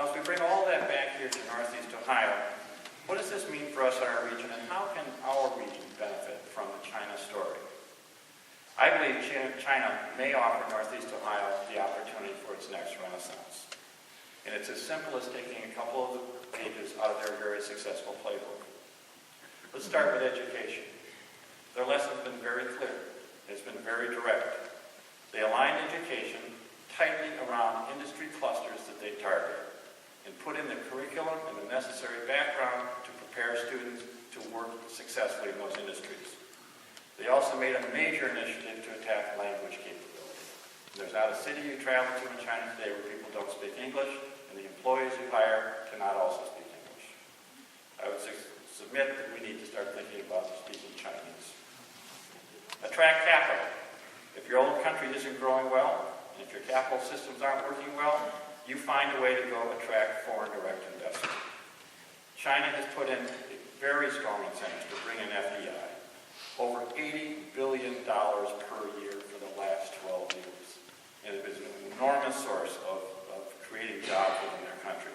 Now, as we bring all that back here to Northeast Ohio, what does this mean for us in our region, and how can our region benefit from the China story? I believe China may offer Northeast Ohio the opportunity for its next renaissance. And it's as simple as taking a couple of the pages out of their very successful playbook. Let's start with education. Their lesson's been very clear. It's been very direct. They aligned education tightly around industry clusters that they target and put in the curriculum and the necessary background to prepare students to work successfully in those industries. They also made a major initiative to attack language capability. There's not a city you travel to in China today where people don't speak English, and the employees you hire cannot also speak English. I would submit that we need to start thinking about speaking Chinese. Attract capital. If your old country isn't growing well, and if your capital systems aren't working well, you find a way to go attract foreign direct investment. China has put in very strong incentives to bring in FDI, over $80 billion per year for the last 12 years. And it is an enormous source of creating jobs within their country.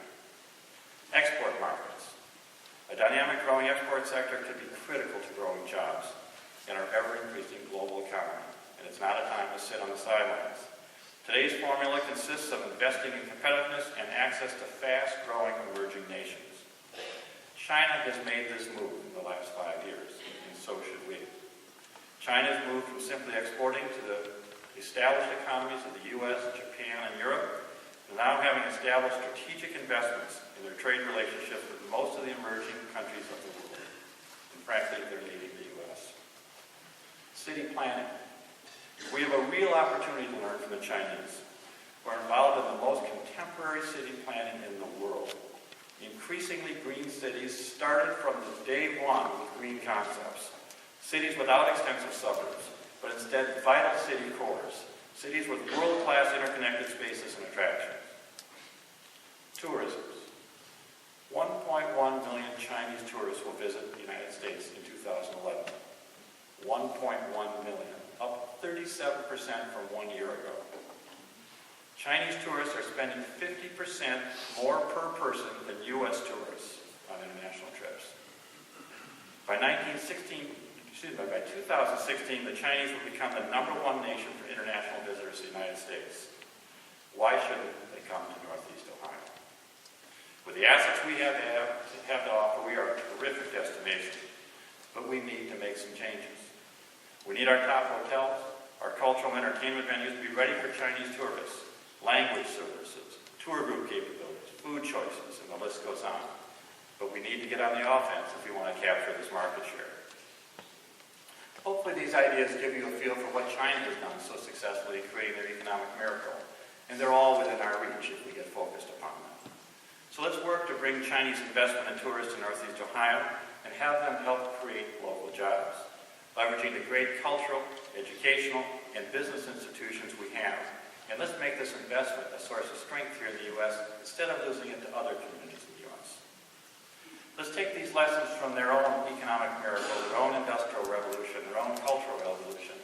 Export markets. A dynamic growing export sector could be critical to growing jobs in our ever-increasing global economy. And it's not a time to sit on the sidelines. Today's formula consists of investing in competitiveness and access to fast-growing emerging nations. China has made this move in the last 5 years, and so should we. China has moved from simply exporting to the established economies of the U.S., Japan, and Europe, to now having established strategic investments in their trade relationships with most of the emerging countries of the world. And frankly, they're leading the U.S. City planning. We have a real opportunity to learn from the Chinese. We're involved in the most contemporary city planning in the world. Increasingly green cities started from day one with green concepts. Cities without extensive suburbs, but instead vital city cores. Cities with world-class interconnected spaces and attractions. Tourism. 1.1 million Chinese tourists will visit the United States in 2011. 1.1 million. Up 37% from 1 year ago. Chinese tourists are spending 50% more per person than U.S. tourists on international trips. By 2016, the Chinese will become the #1 nation for international visitors to the United States. Why shouldn't they come to Northeast Ohio? With the assets we have to offer, we are a terrific destination, but we need to make some changes. We need our top hotels, our cultural entertainment venues to be ready for Chinese tourists, language services, tour group capabilities, food choices, and the list goes on. But we need to get on the offense if we want to capture this market share. Hopefully these ideas give you a feel for what China has done so successfully in creating their economic miracle, and they're all within our reach if we get focused upon them. So let's work to bring Chinese investment and tourists to Northeast Ohio and have them help create local jobs, leveraging the great cultural, educational, and business institutions we have. And let's make this investment a source of strength here in the U.S. instead of losing it to other communities in the U.S. Let's take these lessons from their own economic miracle, their own industrial revolution, their own cultural revolution,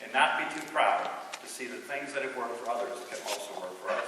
and not be too proud to see the things that have worked for others can also work for us.